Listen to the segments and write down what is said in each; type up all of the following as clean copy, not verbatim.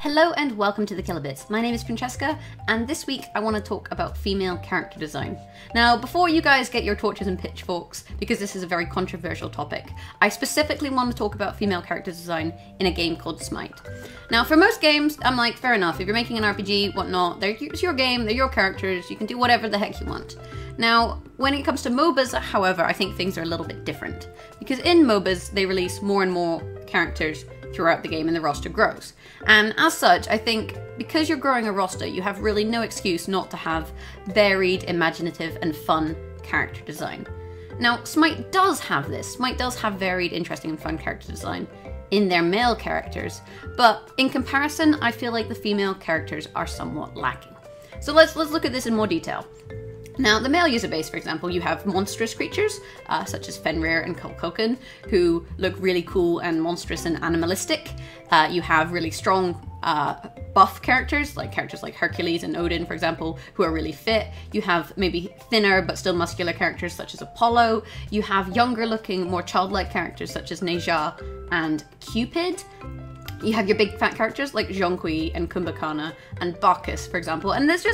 Hello and welcome to the Killer Bits. My name is Francesca, and this week I want to talk about female character design. Now, before you guys get your torches and pitchforks, because this is a very controversial topic, I specifically want to talk about female character design in a game called Smite. Now, for most games, I'm like, fair enough, if you're making an RPG, whatnot, it's your game, they're your characters, you can do whatever the heck you want. Now, when it comes to MOBAs, however, I think things are a little bit different. Because in MOBAs, they release more and more characters throughout the game and the roster grows. And as such, I think because you're growing a roster, you have really no excuse not to have varied, imaginative, and fun character design. Now, Smite does have this. Smite does have varied, interesting, and fun character design in their male characters, but in comparison, I feel like the female characters are somewhat lacking. So let's look at this in more detail. Now, the male user base, for example, you have monstrous creatures, such as Fenrir and Kulkoken, who look really cool and monstrous and animalistic. You have really strong buff characters like Hercules and Odin, for example, who are really fit. You have maybe thinner but still muscular characters such as Apollo. You have younger looking, more childlike characters such as Neja and Cupid. You have your big fat characters like Zhonghui and Kumbhakana and Bacchus, for example. And there's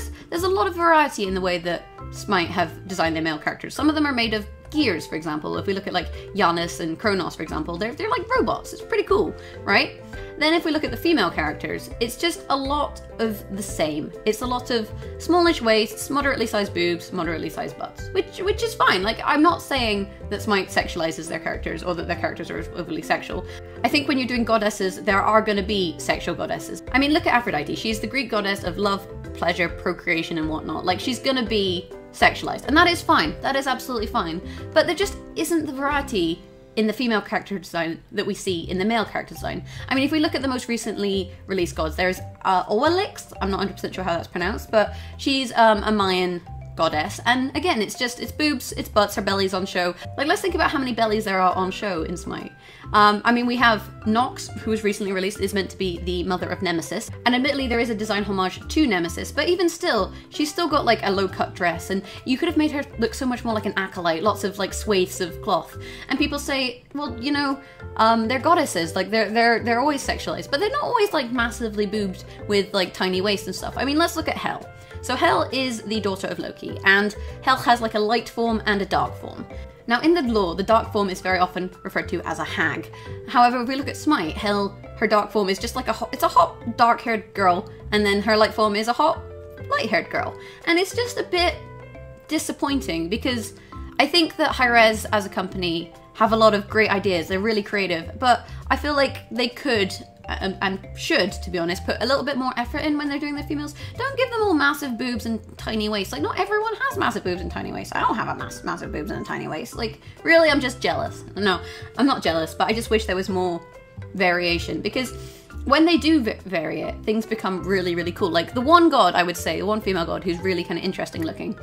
a lot of variety in the way that Smite have designed their male characters. Some of them are made of gears, for example. If we look at like Janus and Kronos, for example, they're like robots. It's pretty cool, right? Then if we look at the female characters, it's just a lot of the same. It's a lot of smallish waists, moderately sized boobs, moderately sized butts, which is fine. Like, I'm not saying that Smite sexualizes their characters or that their characters are overly sexual. I think when you're doing goddesses, there are going to be sexual goddesses. I mean, look at Aphrodite. She's the Greek goddess of love, pleasure, procreation, and whatnot. Like, she's going to be sexualized, and that is fine. That is absolutely fine. But there just isn't the variety in the female character design that we see in the male character design. I mean, if we look at the most recently released gods, there's Oalix. I'm not 100% sure how that's pronounced, but she's a Mayan goddess, and again, it's boobs, it's butts, her belly's on show. Like, let's think about how many bellies there are on show in Smite. I mean, we have Nox, who was recently released, is meant to be the mother of Nemesis, and admittedly there is a design homage to Nemesis, but even still, she's still got like a low-cut dress, and you could have made her look so much more like an acolyte, lots of like swathes of cloth. And people say, well, you know, they're goddesses, like they're always sexualized, but they're not always like massively boobed with like tiny waists and stuff. I mean, let's look at Hel. So Hel is the daughter of Loki, and Hel has like a light form and a dark form. Now, in the lore, the dark form is very often referred to as a hag. However, if we look at Smite, Hel, her dark form is just like it's a hot, dark-haired girl, and then her light form is a hot, light-haired girl. And it's just a bit disappointing, because I think that Hi-Rez as a company have a lot of great ideas. They're really creative, but I feel like they could and should, to be honest, put a little bit more effort in when they're doing their females. Don't give them all massive boobs and tiny waists. Like, not everyone has massive boobs and tiny waists. I don't have a massive boobs and a tiny waist. Like, really, I'm just jealous. No, I'm not jealous, but I just wish there was more variation, because when they do vary it, things become really, really cool. Like, the one god, I would say, the one female god who's really kind of interesting looking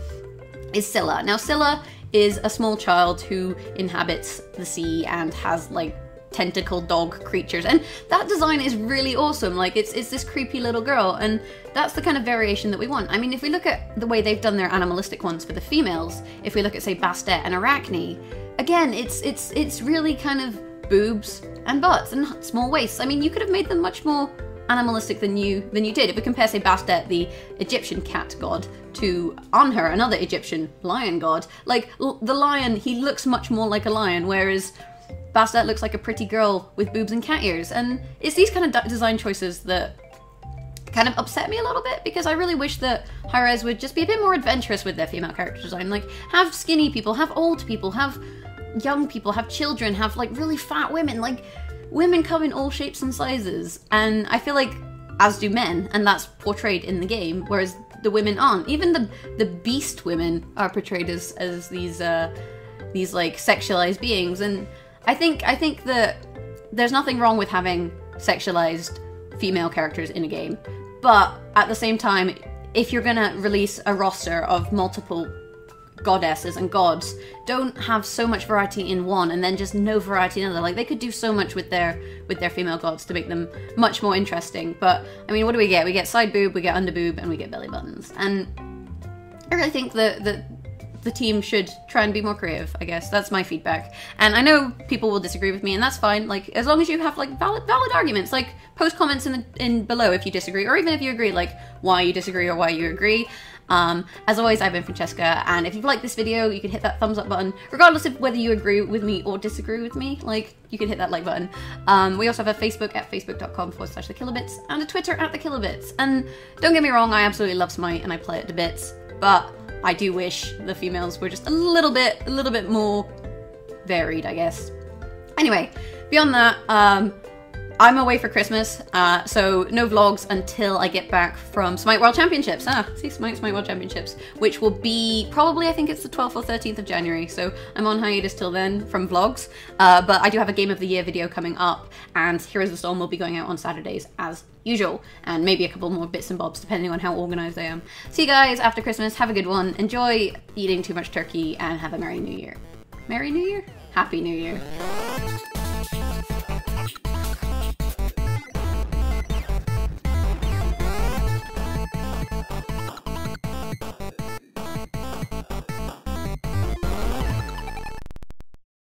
is Scylla. Now, Scylla is a small child who inhabits the sea and has, like, tentacle dog creatures, and that design is really awesome. Like, it's this creepy little girl, and that's the kind of variation that we want. I mean, if we look at the way they've done their animalistic ones for the females, if we look at, say, Bastet and Arachne, again, it's really kind of boobs and butts and small waists. I mean, you could have made them much more animalistic than you did. If we compare, say, Bastet, the Egyptian cat god, to Anhur, another Egyptian lion god, like, the lion, he looks much more like a lion, whereas Bastet looks like a pretty girl with boobs and cat ears. And it's these kind of design choices that kind of upset me a little bit, because I really wish that Hi-Rez would just be a bit more adventurous with their female character design. Like, have skinny people, have old people, have young people, have children, have like really fat women. Like, women come in all shapes and sizes, and I feel like, as do men, and that's portrayed in the game, whereas the women aren't. Even the beast women are portrayed as these like sexualized beings. And I think that there's nothing wrong with having sexualized female characters in a game, but at the same time, if you're gonna release a roster of multiple goddesses and gods, don't have so much variety in one and then just no variety in another. Like, they could do so much with their female gods to make them much more interesting. But I mean, what do we get? We get side boob, we get under boob, and we get belly buttons. And I really think that the team should try and be more creative, I guess. That's my feedback. And I know people will disagree with me, and that's fine. Like, as long as you have like valid arguments, like post comments in below if you disagree, or even if you agree, like why you disagree or why you agree. As always, I've been Francesca, and if you've liked this video, you can hit that thumbs up button, regardless of whether you agree with me or disagree with me. Like, you can hit that like button. We also have a Facebook at facebook.com/thekillerbits, and a Twitter at thekillerbits. And don't get me wrong, I absolutely love Smite and I play it to bits, but I do wish the females were just a little bit more varied, I guess. Anyway, beyond that, I'm away for Christmas, so no vlogs until I get back from Smite World Championships. See, Smite World Championships, which will be probably, I think it's the 12th or 13th of January, so I'm on hiatus till then from vlogs. But I do have a Game of the Year video coming up, and Heroes of the Storm will be going out on Saturdays as usual, and maybe a couple more bits and bobs depending on how organized I am. See you guys after Christmas, have a good one, enjoy eating too much turkey, and have a Merry New Year. Merry New Year? Happy New Year.